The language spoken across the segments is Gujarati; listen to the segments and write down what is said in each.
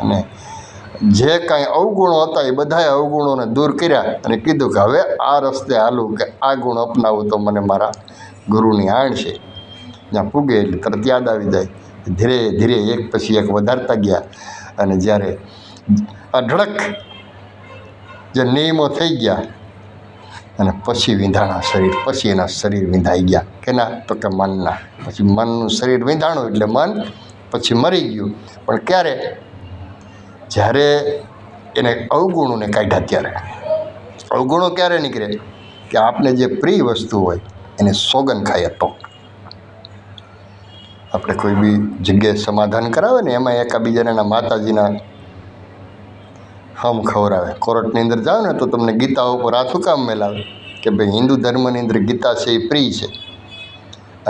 અને જે કાંઈ અવગુણો હતા એ બધાએ અવગુણોને દૂર કર્યા અને કીધું કે હવે આ રસ્તે હાલું કે આ ગુણ અપનાવું તો મને મારા ગુરુની આણ છે. જ્યાં પૂગે એટલે તરત યાદ આવી જાય. ધીરે ધીરે એક પછી એક વધારતા ગયા અને જ્યારે અઢળક જે નિયમો થઈ ગયા અને પછી વિંધાણા શરીર, પછી એના શરીર વિંધાઈ ગયા. કેના? તો કે મનના. પછી મનનું શરીર વિંધાણું એટલે મન પછી મરી ગયું. પણ ક્યારે? જ્યારે એને અવગુણોને કાઢ્યા ત્યારે. અવગુણો ક્યારે નીકળે? કે આપણે જે પ્રિય વસ્તુ હોય એને સોગન ખાઈએ તો. આપણે કોઈ બી જગ્યાએ સમાધાન કરાવે ને એમાં એકાબીજાને એના માતાજીના હમ ખવડાવે. કોર્ટની અંદર જાઓ ને તો તમને ગીતા ઉપર આ શું કામ મેલાવે કે ભાઈ હિન્દુ ધર્મની અંદર ગીતા છે એ પ્રિય છે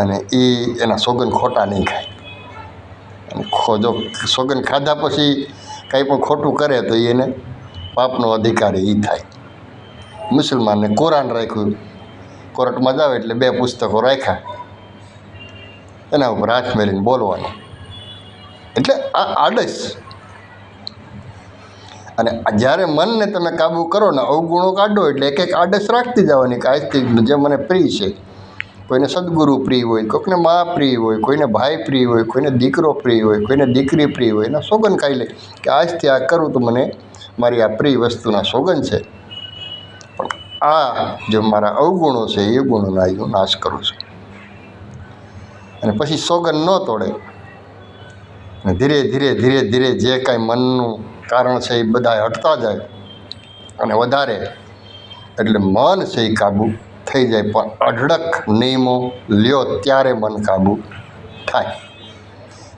અને એ એના સોગન ખોટા નહીં ખાય. અને જો સોગન ખાધા પછી કંઈ પણ ખોટું કરે તો એને પાપનો અધિકારી એ થાય. મુસલમાનને કુરાન રાખ્યું, કોર્ટમાં જાવ એટલે 2 પુસ્તકો રાખ્યા, એના ઉપર હાથ મેલીને બોલવાનું. એટલે આ આડસ. અને જ્યારે મનને તમે કાબૂ કરો ને અવગુણો કાઢો એટલે એક એક આડસ રાખતી જવાની કે આજથી જે મને પ્રિય છે. કોઈને સદગુરુ પ્રિય હોય, કોઈને મા પ્રિય હોય, કોઈને ભાઈ પ્રિય હોય, કોઈને દીકરો પ્રિય હોય, કોઈને દીકરી પ્રિય હોય. એના સોગન ખાઈ લે કે આજથી આ કરું તો મને મારી આ પ્રિય વસ્તુના સોગન છે. પણ આ જે મારા અવગુણો છે એ ગુણોના હું નાશ કરું છું. અને પછી સોગન ન તોડે અને ધીરે ધીરે ધીરે ધીરે જે કાંઈ મનનું કારણ છે એ બધા હટતા જાય અને વધારે એટલે મન છે એ કાબૂ થઈ જાય. પણ અઢળક નિયમો લ્યો ત્યારે મન કાબૂ થાય.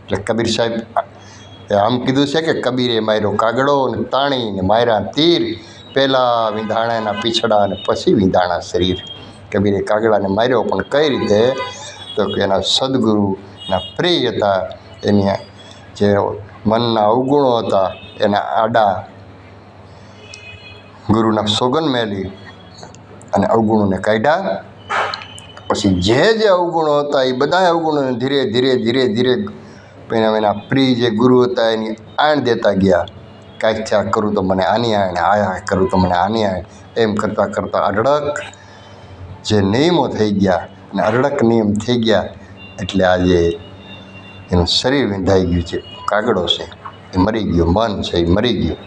એટલે કબીર સાહેબ આમ કીધું છે કે કબીરે માર્યો કાગડો ને તાણીને માર્યા તીર, પહેલાં વિંધાણાના પીછડા અને પછી વિંધાણા શરીર. કબીરે કાગડાને માર્યો પણ કઈ રીતે? તો કે એના સદગુરુના પ્રિય હતા, એની જે મનના અવગુણો હતા એના આડા ગુરુના સોગન મેલી અને અવગુણોને કાઢ્યા. પછી જે અવગુણો હતા એ બધા અવગુણોને ધીરે ધીરે ધીરે ધીરે એના પ્રિય જે ગુરુ હતા એની આણ દેતા ગયા. કાંઈક આ કરું તો મને આની આણ, આ કરું તો મને આની આણ. એમ કરતાં કરતાં અઢળક જે નિયમો થઈ ગયા અને અઢળક નિયમ થઈ ગયા એટલે આજે એનું શરીર વિંધાઈ ગયું છે. કાગડો છે એ મરી ગયો, મન છે એ મરી ગયું.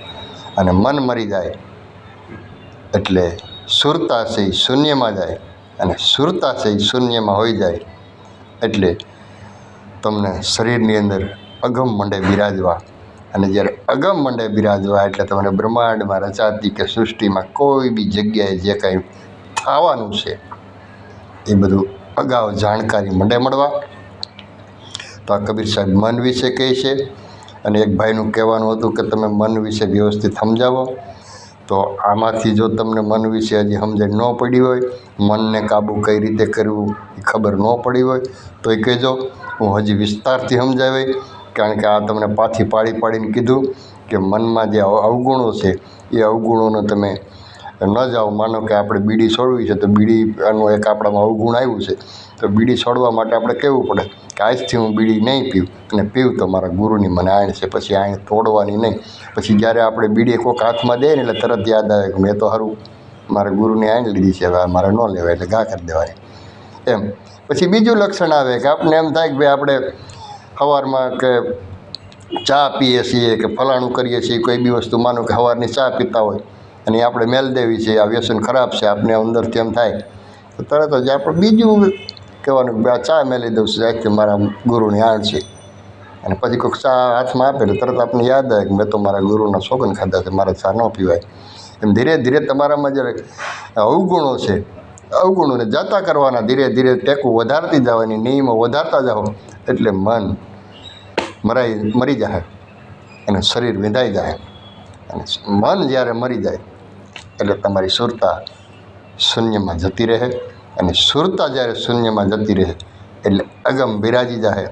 અને મન મરી જાય એટલે સુરતા છે એ શૂન્યમાં જાય અને સુરતા છે એ શૂન્યમાં હોઈ જાય એટલે તમને શરીરની અંદર અગમ મંડે બિરાજવા. અને જ્યારે અગમ મંડે બિરાજવા એટલે તમને બ્રહ્માંડમાં રચાતી કે સૃષ્ટિમાં કોઈ બી જગ્યાએ જે કાંઈ થવાનું છે એ બધું અગાઉ જાણકારી મંડે મળવા. તો આ કબીર સાહેબ મન વિશે કહે છે. અને એક ભાઈનું કહેવાનું હતું કે તમે મન વિશે વ્યવસ્થિત સમજાવો. તો આમાંથી જો તમને મન વિશે હજી સમજણ ન પડી હોય, મનને કાબૂ કઈ રીતે કરવું એ ખબર ન પડી હોય તો એ કહેજો, હું હજી વિસ્તારથી સમજાવી. કારણ કે આ તમને પાછી પાડીને કીધું કે મનમાં જે અવગુણો છે એ અવગુણોને તમે ન જાઓ. માનો કે આપણે બીડી છોડવી છે તો બીડીનું એક આપણામાં અવગુણ આવ્યું છે તો બીડી છોડવા માટે આપણે કહેવું પડે કે આજથી હું બીડી નહીં પીવું, અને પીવું તો મારા ગુરુની મને આણ છે, પછી આણ તોડવાની નહીં. પછી જ્યારે આપણે બીડી કોઈક હાથમાં દે ને એટલે તરત યાદ આવે કે મેં તો સારું મારા ગુરુની આણ લીધી છે, હવે મારે ન લેવાય એટલે ઘા કરી દેવાય. એમ પછી બીજું લક્ષણ આવે કે આપણે એમ થાય કે ભાઈ આપણે સવારમાં કે ચા પીએ છીએ કે ફલાણું કરીએ છીએ, કોઈ બી વસ્તુ માનો કે સવારની ચા પીતા હોય અને આપણે મેલ દેવી છે, આ વ્યસન ખરાબ છે, આપણે અંદરથી એમ થાય તો તરત જ આપણે બીજું કહેવાનું કે આ ચા મેલી દઉં છું આજથી મારા ગુરુની આણ છે. અને પછી કોઈક ચા હાથમાં આપે એટલે તરત આપણને યાદ આવે કે મેં તો મારા ગુરુના સોગન ખાધા છે, મારે ચા ન પીવાય. એમ ધીરે ધીરે તમારામાં જે અવગુણો છે અવગુણોને જાતા કરવાના, ધીરે ધીરે ટેકું વધારતી જવાની, નિયમો વધારતા જાઓ એટલે મન મરી જાય અને શરીર વિંધાઈ જાય. અને મન જ્યારે મરી જાય એટલે તમારી સુરતા શૂન્યમાં જતી રહે. અને સુરતા જ્યારે શૂન્યમાં જતી રહે એટલે અગમ બિરાજી જાય